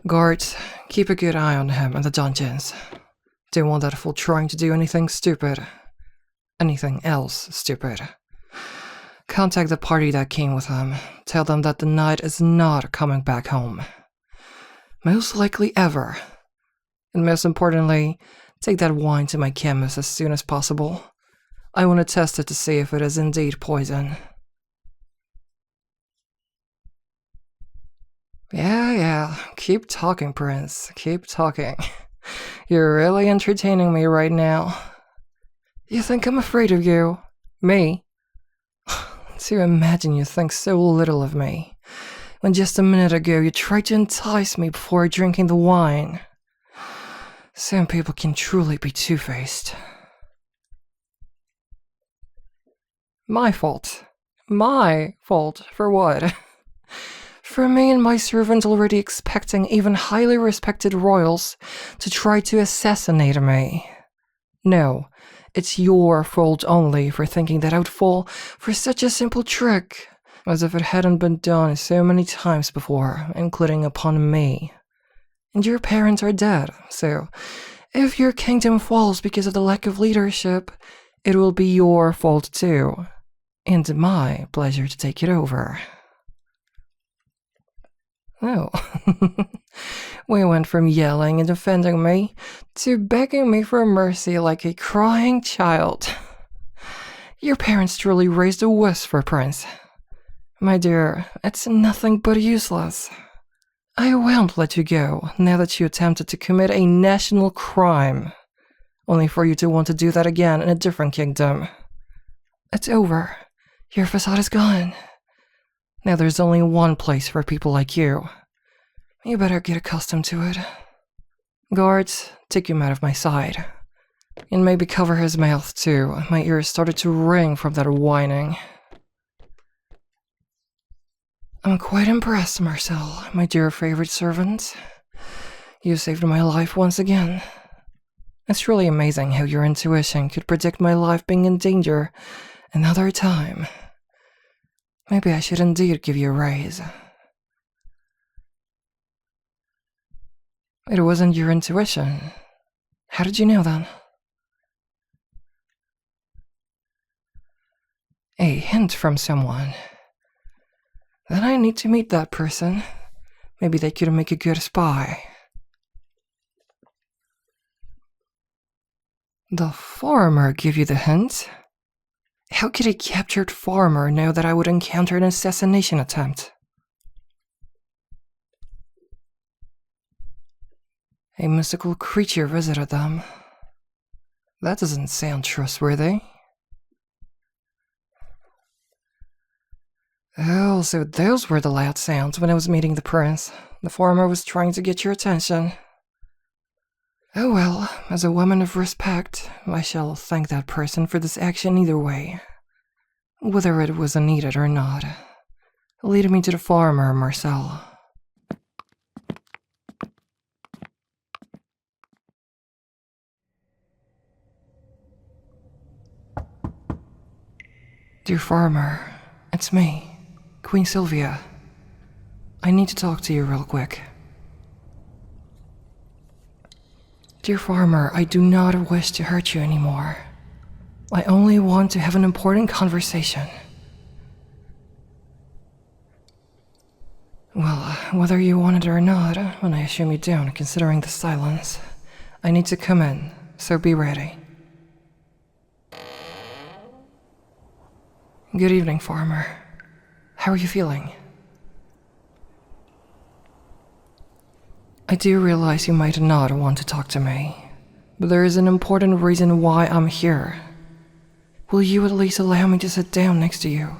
Guards, keep a good eye on him in the dungeons. Don't want that fool trying to do anything stupid. Anything else stupid. Contact the party that came with him. Tell them that the knight is not coming back home. Most likely ever. And most importantly, take that wine to my chemist as soon as possible. I want to test it to see if it is indeed poison. Yeah, keep talking, Prince. Keep talking. You're really entertaining me right now. You think I'm afraid of you? Me? To imagine you think so little of me, when just a minute ago you tried to entice me before drinking the wine. Some people can truly be two-faced. My fault. My fault for what? For me and my servant already expecting even highly respected royals to try to assassinate me. No, it's your fault only for thinking that I would fall for such a simple trick, as if it hadn't been done so many times before, including upon me. And your parents are dead, so if your kingdom falls because of the lack of leadership, it will be your fault too, and my pleasure to take it over. Oh, we went from yelling and defending me to begging me for mercy like a crying child. Your parents truly raised a wuss for Prince. My dear, it's nothing but useless. I won't let you go now that you attempted to commit a national crime, only for you to want to do that again in a different kingdom. It's over. Your facade is gone. Now there's only one place for people like you. You better get accustomed to it. Guards, take him out of my sight. And maybe cover his mouth too. My ears started to ring from that whining. I'm quite impressed, Marcel, my dear favorite servant. You saved my life once again. It's really amazing how your intuition could predict my life being in danger another time. Maybe I should indeed give you a raise. It wasn't your intuition. How did you know then? A hint from someone. Then I need to meet that person. Maybe they could make a good spy. The farmer gave you the hint? How could a captured farmer know that I would encounter an assassination attempt? A mystical creature visited them. That doesn't sound trustworthy. Oh, so those were the loud sounds when I was meeting the prince. The farmer was trying to get your attention. Oh well, as a woman of respect, I shall thank that person for this action either way. Whether it was needed or not. Lead me to the farmer, Marcel. Dear farmer, it's me, Queen Sylvia. I need to talk to you real quick. Dear farmer, I do not wish to hurt you anymore. I only want to have an important conversation. Well, whether you want it or not, when I assume you don't, considering the silence, I need to come in, so be ready. Good evening, farmer. How are you feeling? I do realize you might not want to talk to me, but there is an important reason why I'm here. Will you at least allow me to sit down next to you?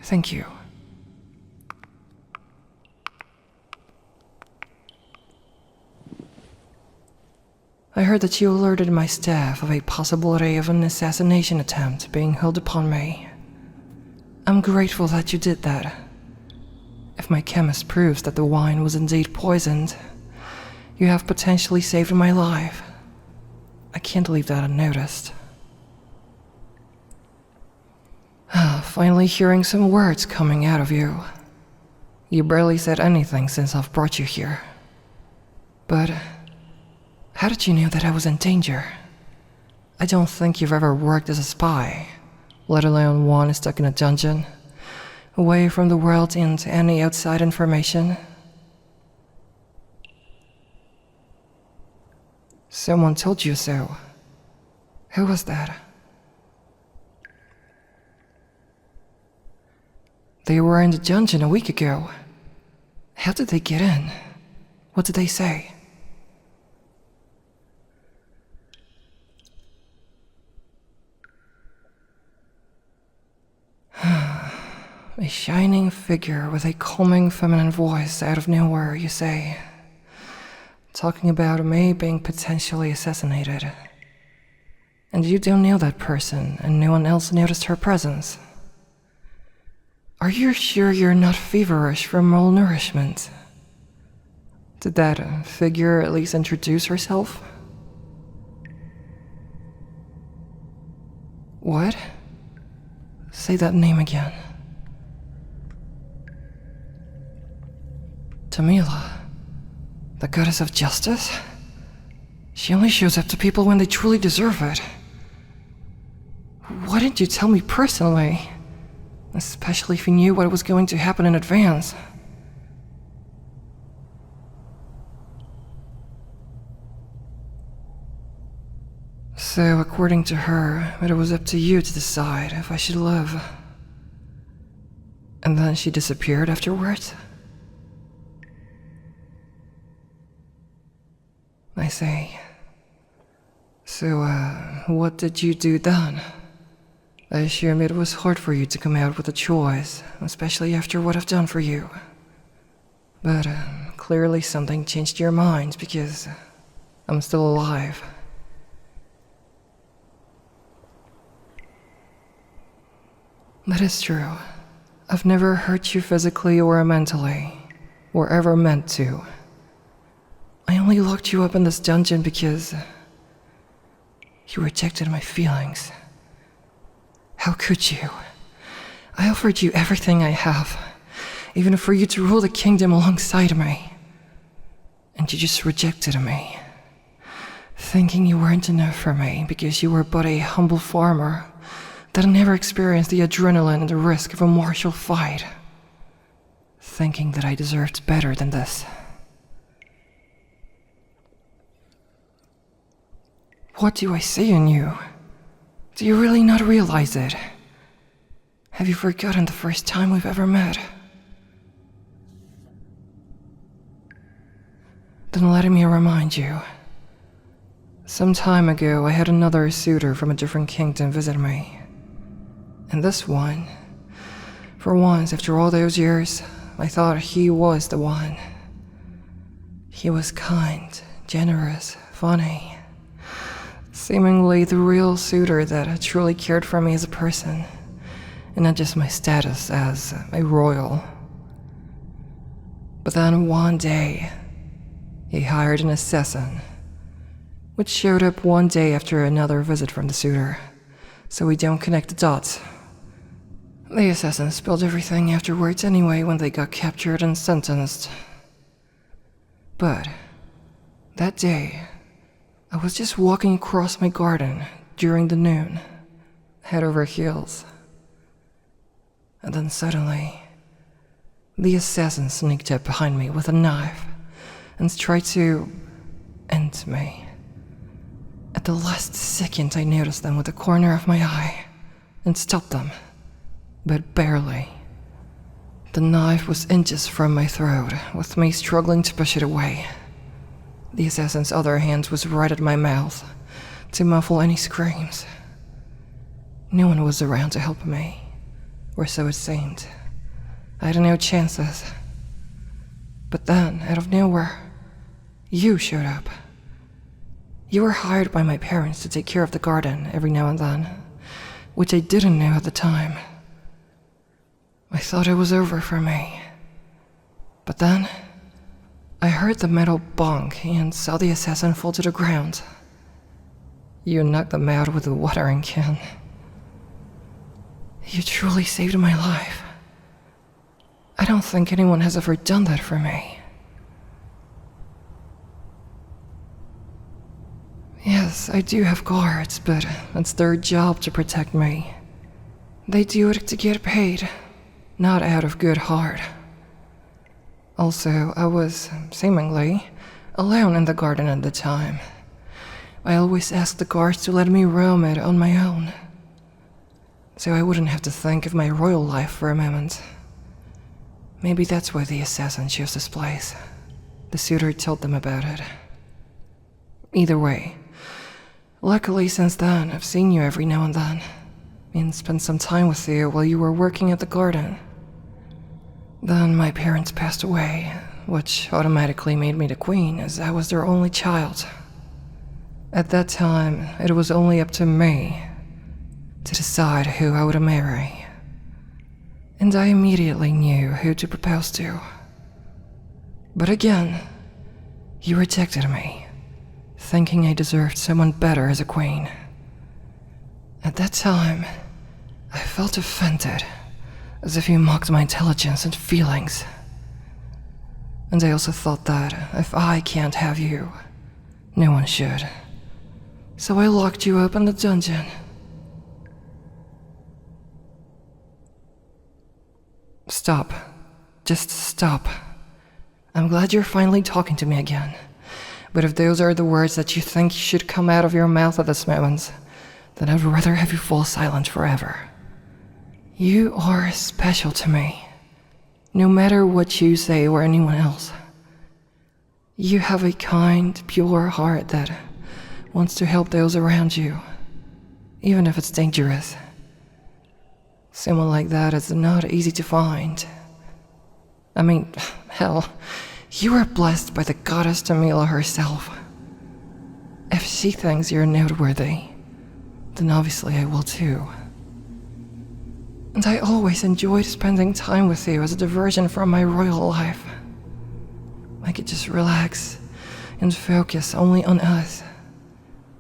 Thank you. I heard that you alerted my staff of a possibility of an assassination attempt being held upon me. I'm grateful that you did that. If my chemist proves that the wine was indeed poisoned, you have potentially saved my life. I can't leave that unnoticed. Finally hearing some words coming out of you. You barely said anything since I've brought you here. But how did you know that I was in danger? I don't think you've ever worked as a spy, let alone one stuck in a dungeon, away from the world and any outside information. Someone told you so. Who was that? They were in the dungeon a week ago. How did they get in? What did they say? A shining figure with a calming feminine voice out of nowhere, you say. Talking about me being potentially assassinated. And you don't know that person, and no one else noticed her presence. Are you sure you're not feverish from malnourishment? Did that figure at least introduce herself? What? Say that name again. Tamila, the goddess of justice? She only shows up to people when they truly deserve it. Why didn't you tell me personally? Especially if you knew what was going to happen in advance. So, according to her, it was up to you to decide if I should live. And then she disappeared afterwards? I see. So, what did you do then? I assume it was hard for you to come out with a choice, especially after what I've done for you. But, clearly something changed your mind because I'm still alive. That is true. I've never hurt you physically or mentally, or ever meant to. I only locked you up in this dungeon because you rejected my feelings. How could you? I offered you everything I have, even for you to rule the kingdom alongside me. And you just rejected me, thinking you weren't enough for me because you were but a humble farmer that never experienced the adrenaline and the risk of a martial fight, thinking that I deserved better than this. What do I see in you? Do you really not realize it? Have you forgotten the first time we've ever met? Then let me remind you. Some time ago, I had another suitor from a different kingdom visit me. And this one, for once after all those years, I thought he was the one. He was kind, generous, funny. Seemingly the real suitor that truly cared for me as a person, and not just my status as a royal. But then one day, he hired an assassin, which showed up one day after another visit from the suitor, so we don't connect the dots. The assassin spilled everything afterwards anyway when they got captured and sentenced. But that day, I was just walking across my garden during the noon, head over heels. And then suddenly, the assassin sneaked up behind me with a knife and tried to end me. At the last second, I noticed them with the corner of my eye and stopped them, but barely. The knife was inches from my throat, with me struggling to push it away. The assassin's other hand was right at my mouth, to muffle any screams. No one was around to help me, or so it seemed. I had no chances. But then, out of nowhere, you showed up. You were hired by my parents to take care of the garden every now and then, which I didn't know at the time. I thought it was over for me. But then, I heard the metal bonk and saw the assassin fall to the ground. You knocked them out with a watering can. You truly saved my life. I don't think anyone has ever done that for me. Yes, I do have guards, but it's their job to protect me. They do it to get paid, not out of good heart. Also, I was, seemingly, alone in the garden at the time. I always asked the guards to let me roam it on my own, so I wouldn't have to think of my royal life for a moment. Maybe that's why the assassin chose this place. The suitor told them about it. Either way, luckily since then I've seen you every now and then, and spent some time with you while you were working at the garden. Then my parents passed away, which automatically made me the queen as I was their only child. At that time, it was only up to me to decide who I would marry. And I immediately knew who to propose to. But again, you rejected me, thinking I deserved someone better as a queen. At that time, I felt offended, as if you mocked my intelligence and feelings. And I also thought that if I can't have you, no one should. So I locked you up in the dungeon. Stop. Just stop. I'm glad you're finally talking to me again. But if those are the words that you think should come out of your mouth at this moment, then I'd rather have you fall silent forever. You are special to me, no matter what you say or anyone else. You have a kind, pure heart that wants to help those around you, even if it's dangerous. Someone like that is not easy to find. I mean, hell, you are blessed by the goddess Tamila herself. If she thinks you're noteworthy, then obviously I will too. And I always enjoyed spending time with you as a diversion from my royal life. I could just relax and focus only on us,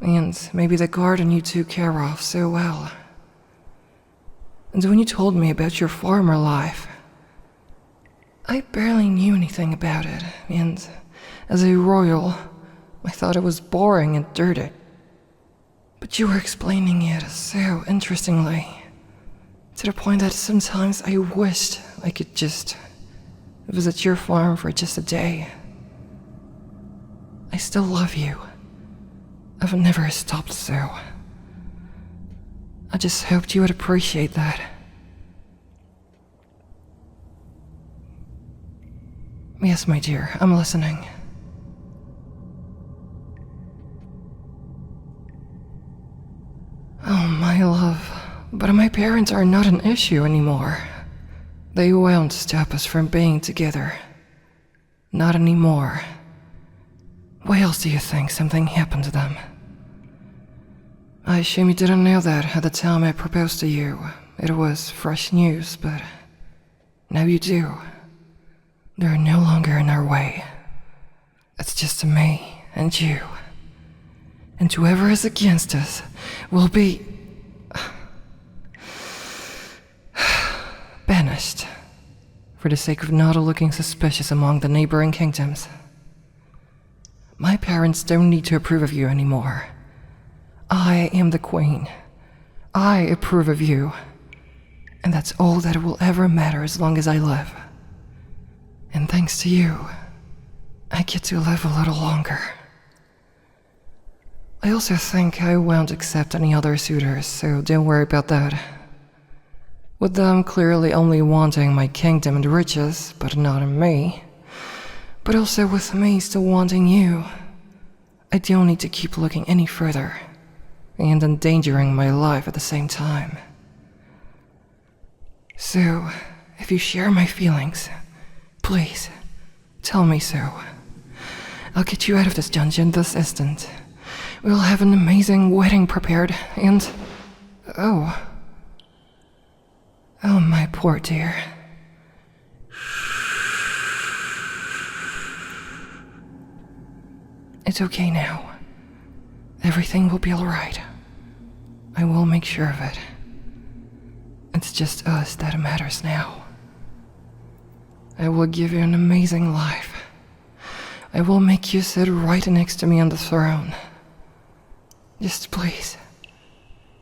and maybe the garden you took care of so well. And when you told me about your former life, I barely knew anything about it, and as a royal, I thought it was boring and dirty. But you were explaining it so interestingly, to the point that sometimes I wished I could just visit your farm for just a day. I still love you. I've never stopped so. I just hoped you would appreciate that. Yes, my dear, I'm listening. Oh, my love, but my parents are not an issue anymore. They won't stop us from being together. Not anymore. Why else do you think something happened to them? I assume you didn't know that at the time I proposed to you. It was fresh news, but now you do. They're no longer in our way. It's just me and you. And whoever is against us will be banished, for the sake of not looking suspicious among the neighboring kingdoms. My parents don't need to approve of you anymore. I am the queen. I approve of you. And that's all that will ever matter as long as I live. And thanks to you, I get to live a little longer. I also think I won't accept any other suitors, so don't worry about that. With them clearly only wanting my kingdom and riches, but not in me, but also with me still wanting you, I don't need to keep looking any further, and endangering my life at the same time. So, if you share my feelings, please, tell me so. I'll get you out of this dungeon this instant. We'll have an amazing wedding prepared, and... Oh, my poor dear. It's okay now. Everything will be alright. I will make sure of it. It's just us that matters now. I will give you an amazing life. I will make you sit right next to me on the throne. Just please,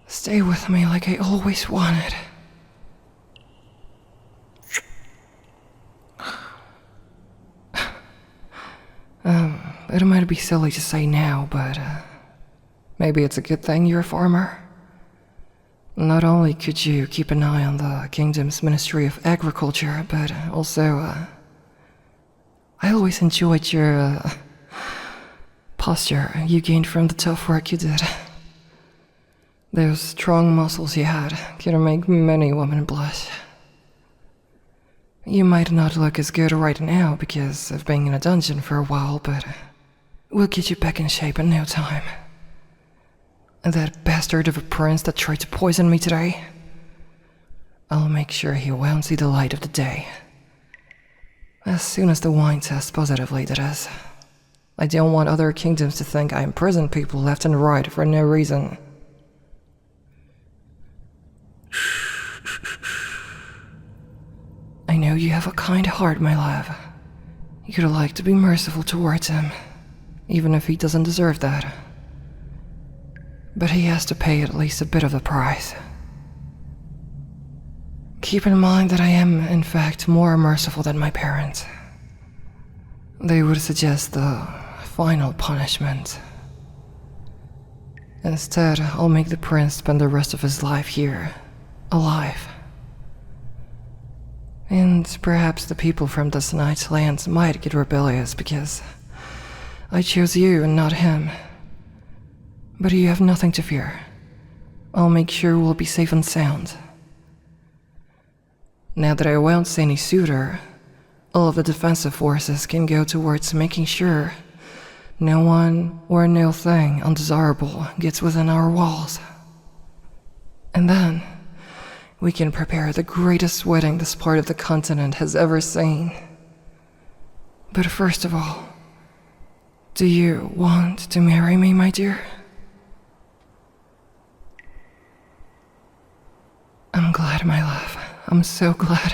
stay with me like I always wanted. It might be silly to say now, but maybe it's a good thing you're a farmer. Not only could you keep an eye on the kingdom's Ministry of Agriculture, but also, I always enjoyed your posture you gained from the tough work you did. Those strong muscles you had could make many women blush. You might not look as good right now because of being in a dungeon for a while, but we'll get you back in shape in no time. And that bastard of a prince that tried to poison me today, I'll make sure he won't see the light of the day. As soon as the wine tests positively, that is. I don't want other kingdoms to think I imprison people left and right for no reason. I know you have a kind heart, my love. You'd like to be merciful towards him, even if he doesn't deserve that. But he has to pay at least a bit of the price. Keep in mind that I am, in fact, more merciful than my parents. They would suggest the final punishment. Instead, I'll make the prince spend the rest of his life here, alive. And perhaps the people from this night's lands might get rebellious because I chose you and not him. But you have nothing to fear. I'll make sure we'll be safe and sound. Now that I won't see any suitor, all of the defensive forces can go towards making sure no one or no thing undesirable gets within our walls. And then we can prepare the greatest wedding this part of the continent has ever seen. But first of all, do you want to marry me, my dear? I'm glad, my love. I'm so glad.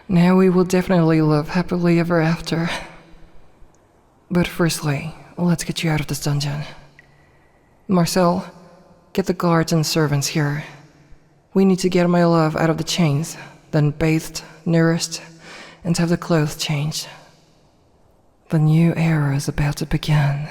Now we will definitely live happily ever after. But firstly, let's get you out of this dungeon. Marcel, get the guards and servants here. We need to get my love out of the chains, then bathed, nourished, and have the clothes changed. The new era is about to begin.